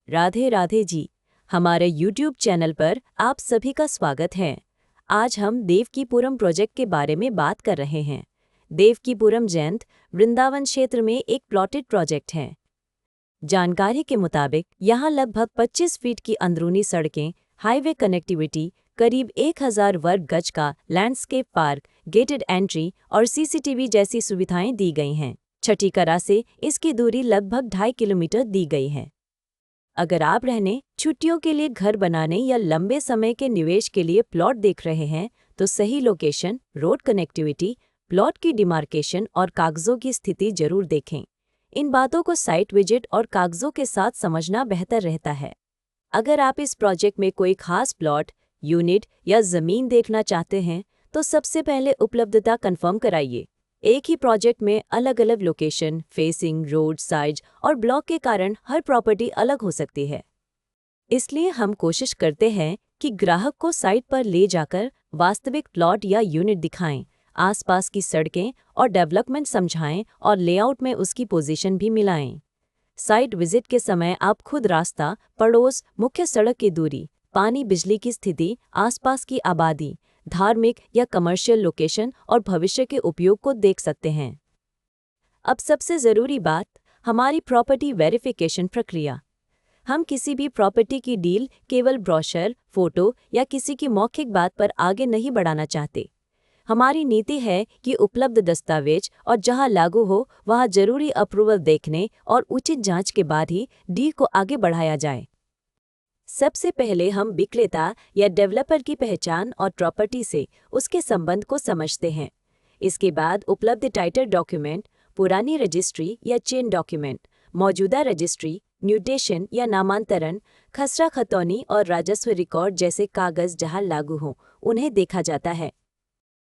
राधे राधे जी। हमारे YouTube channel पर आप सभी का स्वागत है। आज हम देवकीपुरम प्रोजेक्ट के बारे में बात कर रहे हैं। देवकीपुरम जयंत वृंदावन क्षेत्र में एक प्लॉटेड प्रोजेक्ट है। जानकारी के मुताबिक यहाँ लगभग 25 फीट की अंदरूनी सड़कें, हाईवे कनेक्टिविटी, करीब 1000 वर्ग गज का लैंडस्केप पार्क, गेटेड एंट्री और सीसीटीवी जैसी सुविधाएं दी गई हैं। छठी करा से इसकी दूरी लगभग 2.5 किलोमीटर दी गई है। अगर आप रहने, छुट्टियों के लिए घर बनाने या लंबे समय के निवेश के लिए प्लॉट देख रहे हैं, तो सही लोकेशन, रोड कनेक्टिविटी, प्लॉट की डिमार्केशन और कागजों की स्थिति जरूर देखें। इन बातों को साइट विजिट और कागजों के साथ समझना बेहतर रहता है। अगर आप इस प्रोजेक्ट में कोई खास प्लॉट, यूनिट या जमीन देखना चाहते हैं, तो सबसे पहले उपलब्धता कंफर्म कराइए। एक ही प्रोजेक्ट में अलग अलग लोकेशन, फेसिंग, रोड साइज और ब्लॉक के कारण हर प्रॉपर्टी अलग हो सकती है। इसलिए हम कोशिश करते हैं कि ग्राहक को साइट पर ले जाकर वास्तविक प्लॉट या यूनिट दिखाएं, आसपास की सड़कें और डेवलपमेंट समझाएं और लेआउट में उसकी पोजीशन भी मिलाएं। साइट विजिट के समय आप खुद रास्ता, पड़ोस, मुख्य सड़क की दूरी, पानी बिजली की स्थिति, आसपास की आबादी, धार्मिक या कमर्शियल लोकेशन और भविष्य के उपयोग को देख सकते हैं। अब सबसे ज़रूरी बात, हमारी प्रॉपर्टी वेरिफिकेशन प्रक्रिया। हम किसी भी प्रॉपर्टी की डील केवल ब्रोशर, फोटो या किसी की मौखिक बात पर आगे नहीं बढ़ाना चाहते। हमारी नीति है कि उपलब्ध दस्तावेज और जहां लागू हो वहां जरूरी अप्रूवल देखने और उचित जांच के बाद ही डील को आगे बढ़ाया जाए। सबसे पहले हम विक्रेता या डेवलपर की पहचान और प्रॉपर्टी से उसके संबंध को समझते हैं। इसके बाद उपलब्ध टाइटल डॉक्यूमेंट, पुरानी रजिस्ट्री या चेन डॉक्यूमेंट, मौजूदा रजिस्ट्री, म्यूटेशन या नामांतरण, खसरा खतौनी और राजस्व रिकॉर्ड जैसे कागज जहां लागू हों, उन्हें देखा जाता है।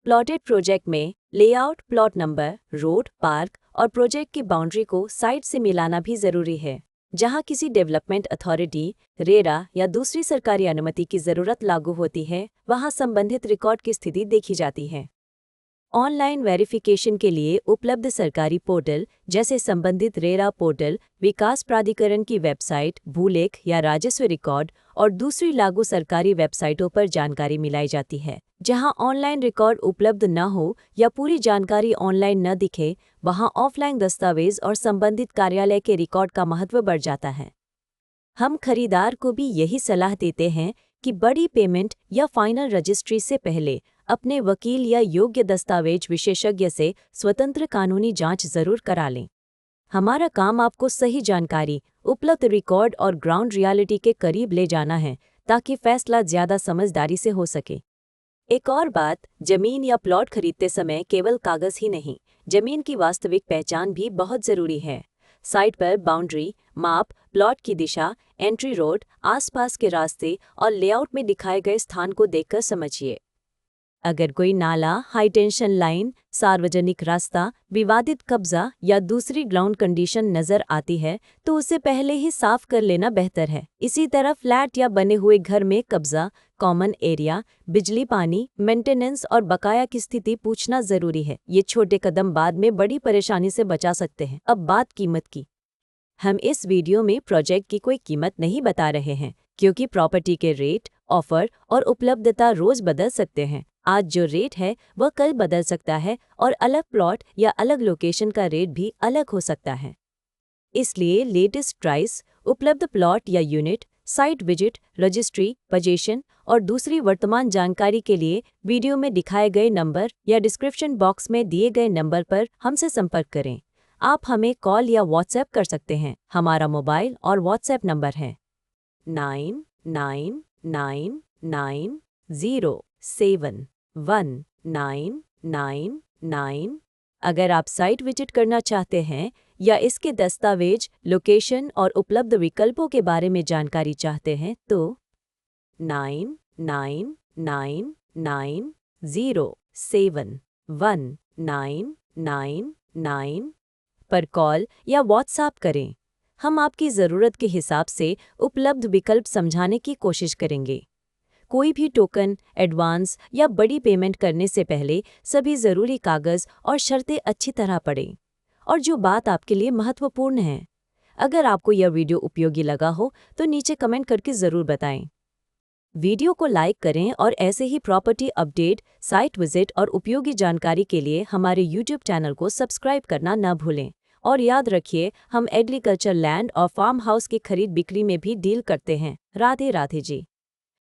प्लॉटेड प्रोजेक्ट में layout, plot number, road, park और प्रोजेक्ट की बाउंड्री को साइट से मिलाना भी जरूरी है। जहां किसी डेवलपमेंट अथॉरिटी, रेरा या दूसरी सरकारी अनुमति की जरूरत लागू होती है, वहां संबंधित रिकॉर्ड की स्थिति देखी जाती है। ऑनलाइन वेरिफिकेशन के लिए उपलब्ध सरकारी पोर्टल जैसे संबंधित रेरा पोर्टल, विकास प्राधिकरण की वेबसाइट, भूलेख या राजस्व रिकॉर्ड और दूसरी लागू सरकारी वेबसाइटों पर जानकारी मिलाई जाती है। जहां ऑनलाइन रिकॉर्ड उपलब्ध न हो या पूरी जानकारी ऑनलाइन न दिखे, वहां ऑफलाइन दस्तावेज और संबंधित कार्यालय के रिकॉर्ड का महत्व बढ़ जाता है। हम खरीदार को भी यही सलाह देते हैं कि बड़ी पेमेंट या फाइनल रजिस्ट्री से पहले अपने वकील या योग्य दस्तावेज विशेषज्ञ से स्वतंत्र कानूनी जांच जरूर करा लें। हमारा काम आपको सही जानकारी, उपलब्ध रिकॉर्ड और ग्राउंड रियलिटी के करीब ले जाना है, ताकि फैसला ज्यादा समझदारी से हो सके। एक और बात, जमीन या प्लॉट खरीदते समय केवल कागज ही नहीं, जमीन की वास्तविक पहचान भी बहुत जरूरी है। साइट पर बाउंड्री, माप, प्लॉट की दिशा, एंट्री रोड, आसपास के रास्ते और लेआउट में दिखाए गए स्थान को देखकर समझिए। अगर कोई नाला, हाई टेंशन लाइन, सार्वजनिक रास्ता, विवादित कब्जा या दूसरी ग्राउंड कंडीशन नजर आती है, तो उसे पहले ही साफ कर लेना बेहतर है। इसी तरह फ्लैट या बने हुए घर में कब्जा, कॉमन एरिया, बिजली पानी, मेंटेनेंस और बकाया की स्थिति पूछना जरूरी है। ये छोटे कदम बाद में बड़ी परेशानी से बचा सकते हैं। अब बात कीमत की। हम इस वीडियो में प्रोजेक्ट की कोई कीमत नहीं बता रहे हैं, क्योंकि प्रॉपर्टी के रेट, ऑफर और उपलब्धता रोज बदल सकते हैं। आज जो रेट है वह कल बदल सकता है और अलग प्लॉट या अलग लोकेशन का रेट भी अलग हो सकता है। इसलिए लेटेस्ट प्राइस, उपलब्ध प्लॉट या unit, site visit, registry, position और दूसरी वर्तमान जानकारी के लिए वीडियो में दिखाए गए नंबर या डिस्क्रिप्शन बॉक्स में दिए गए नंबर पर हमसे संपर्क करें। आप हमें कॉल या व्हाट्सएप कर सकते हैं। हमारा मोबाइल और व्हाट्सएप नंबर है 999990719999। अगर आप साइट विजिट करना चाहते हैं या इसके दस्तावेज, लोकेशन और उपलब्ध विकल्पों के बारे में जानकारी चाहते हैं, तो 999990719999 पर कॉल या व्हाट्सएप करें। हम आपकी ज़रूरत के हिसाब से उपलब्ध विकल्प समझाने की कोशिश करेंगे। कोई भी टोकन, एडवांस या बड़ी पेमेंट करने से पहले सभी ज़रूरी कागज़ और शर्तें अच्छी तरह पढ़ें। और जो बात आपके लिए महत्वपूर्ण है, अगर आपको यह वीडियो उपयोगी लगा हो तो नीचे कमेंट करके ज़रूर बताएं। वीडियो को लाइक करें और ऐसे ही प्रॉपर्टी अपडेट, साइट विजिट और उपयोगी जानकारी के लिए हमारे YouTube चैनल को सब्सक्राइब करना न भूलें। और याद रखिए, हम एग्रीकल्चर लैंड और फार्म हाउस की खरीद बिक्री में भी डील करते हैं। राधे राधे जी।